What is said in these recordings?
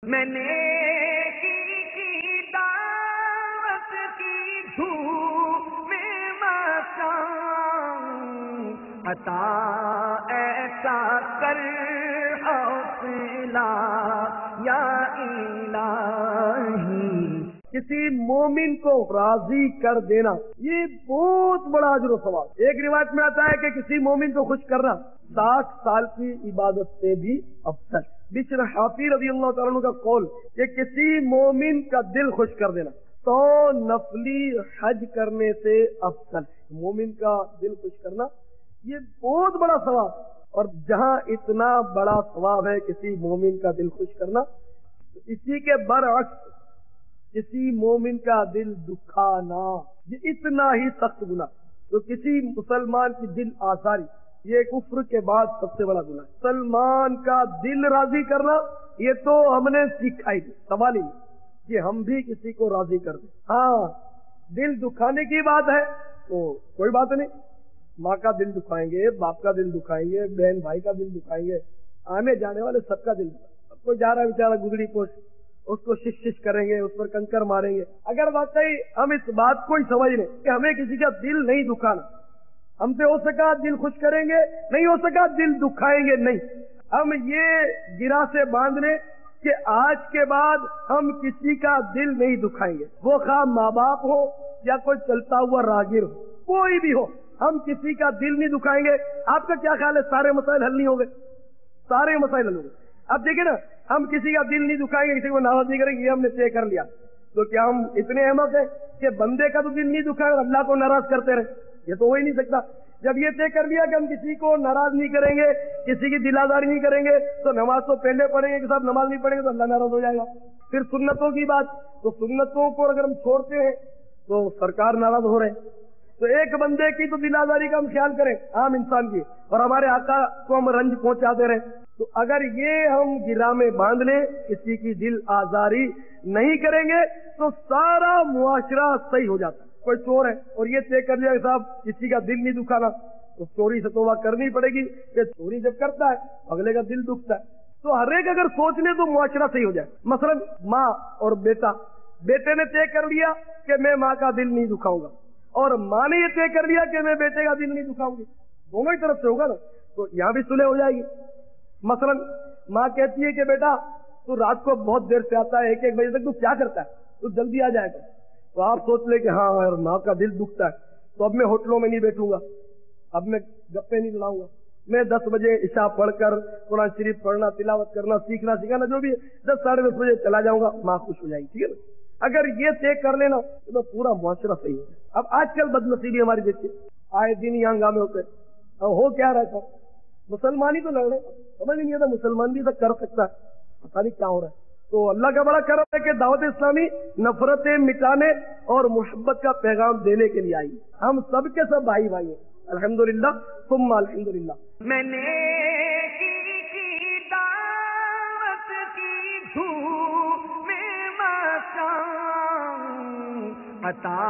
میں نے کی دعوت کی دھوم میں مقام عطا ایسا کر حوصلہ یا الہی۔ کسی مومن کو راضی کر دینا یہ بہت بڑا اجر و ثواب۔ ایک روایت میں آتا ہے کہ کسی مومن کو خوش کرنا 60 سال کی عبادت سے بھی افضل۔ بشر حافی رضی اللہ تعالیٰ عنہ کا قول کہ کسی مومن کا دل خوش کر دینا 100 نفلی حج کرنے سے افضل۔ مومن کا دل خوش کرنا یہ بہت بڑا ثواب، اور جہاں اتنا بڑا ثواب ہے کسی مومن کا دل خوش کرنا، تو اسی کے برعکس کسی مومن کا دل دکھانا یہ اتنا ہی سخت گناہ۔ تو کسی مسلمان کی دل آزاری یہ کفر کے بعد سب سے بڑا گناہ ہے۔ مسلمان کا دل راضی کرنا یہ تو ہم نے سیکھا ہی، سوال ہی نہیں کہ ہم بھی کسی کو راضی کر دیں۔ ہاں دل دکھانے کی بات ہے تو کوئی بات نہیں، ماں کا دل دکھائیں گے، باپ کا دل دکھائیں گے، بہن بھائی کا دل دکھائیں گے، آنے جانے والے سب کا دل دکھائیں۔ کوئی جا رہا ہے بیچارہ گزری پوش، اس کو شش کریں گے، اس پر کنکر ماریں گے۔ اگر واقعی ہم اس بات کو ہی سمجھ لیں کہ ہمیں کسی کا دل نہیں دکھانا، ہم سے ہو سکا دل خوش کریں گے، نہیں ہو سکا دل دکھائیں گے نہیں، ہم یہ گرہ سے باندھ لیں کہ آج کے بعد ہم کسی کا دل نہیں دکھائیں گے، وہ خواہ ماں باپ ہو یا کوئی چلتا ہوا راہگیر ہو، کوئی بھی ہو، ہم کسی کا دل نہیں دکھائیں گے۔ آپ کا کیا خیال ہے سارے مسائل حل نہیں ہو گئے؟ سارے مسائل حل ہو گئے۔ اب دیکھیں نا، ہم کسی کا دل نہیں دکھائیں گے، کسی کو ناراض نہیں کریں گے، یہ ہم نے طے کر لیا، تو کیا ہم اتنے احمق ہیں کہ بندے کا تو دل نہیں دکھائیں اور اللہ کو ناراض کرتے رہے؟ یہ تو ہو ہی نہیں سکتا۔ جب یہ طے کر لیا کہ ہم کسی کو ناراض نہیں کریں گے، کسی کی دل آزاری نہیں کریں گے، تو نماز تو پہلے پڑھیں گے کہ صاحب نماز نہیں پڑھیں گے تو اللہ ناراض ہو جائے گا۔ پھر سنتوں کی بات، تو سنتوں کو اگر ہم چھوڑتے ہیں تو سرکار ناراض ہو رہے ہیں۔ تو ایک بندے کی تو دل آزاری کا ہم خیال کریں، عام انسان کی، اور ہمارے آقا کو ہم رنج پہنچاتے رہیں، تو اگر یہ ہم گرہ میں باندھ لیں کسی کی دل آزاری نہیں کریں گے تو سارا معاشرہ صحیح ہو جاتا ہے۔ کوئی چور ہے اور یہ طے کر لیا کہ صاحب کسی کا دل نہیں دکھانا، تو چوری سے توبہ کرنی پڑے گی کہ چوری جب کرتا ہے اگلے کا دل دکھتا ہے۔ تو ہر ایک اگر سوچ لے تو معاشرہ صحیح ہو جائے۔ مثلا ماں اور بیٹا، بیٹے نے طے کر لیا کہ میں ماں کا دل نہیں دکھاؤں گا، اور ماں نے یہ طے کر لیا کہ میں بیٹے کا دل نہیں دکھاؤں گی، دونوں ہی طرف سے ہوگا نا، تو یہاں بھی صلح ہو جائے گی۔ مثلا ماں کہتی ہے کہ بیٹا تو رات کو بہت دیر سے آتا ہے، 1-1 بجے تک تو کیا کرتا ہے، تو جلدی آ جائے گا، تو آپ سوچ لیں کہ ہاں یار ماں کا دل دکھتا ہے، تو اب میں ہوٹلوں میں نہیں بیٹھوں گا، اب میں گپے نہیں لڑاؤں گا، میں 10 بجے عشاء پڑھ کر قرآن شریف پڑھنا، تلاوت کرنا، سیکھنا سکھانا جو بھی ہے 10-10:30 بجے چلا جاؤں گا، ماں خوش ہو جائے گی، ٹھیک ہے نا۔ اگر یہ طے کر لینا تو پورا معاشرہ صحیح ہے۔ اب آج کل بد نصیبی ہماری دیکھیے، آئے دن یہ ہنگامے ہوتے ہیں، ہو کیا رہتا ہے، مسلمان ہی تو لڑ رہے، سمجھ نہیں آتا مسلمان بھی ایسا کر سکتا ہے، پتہ نہیں کیا ہو رہا ہے۔ تو اللہ کا بڑا کرم ہے کہ دعوت اسلامی نفرتیں مٹانے اور محبت کا پیغام دینے کے لیے آئی، ہم سب کے سب بھائی بھائی ہیں، الحمدللہ ثم الحمدللہ۔ میں نے کی دعوت کی دھوم میں مقام عطا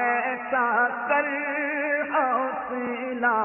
ایسا کر حوصلہ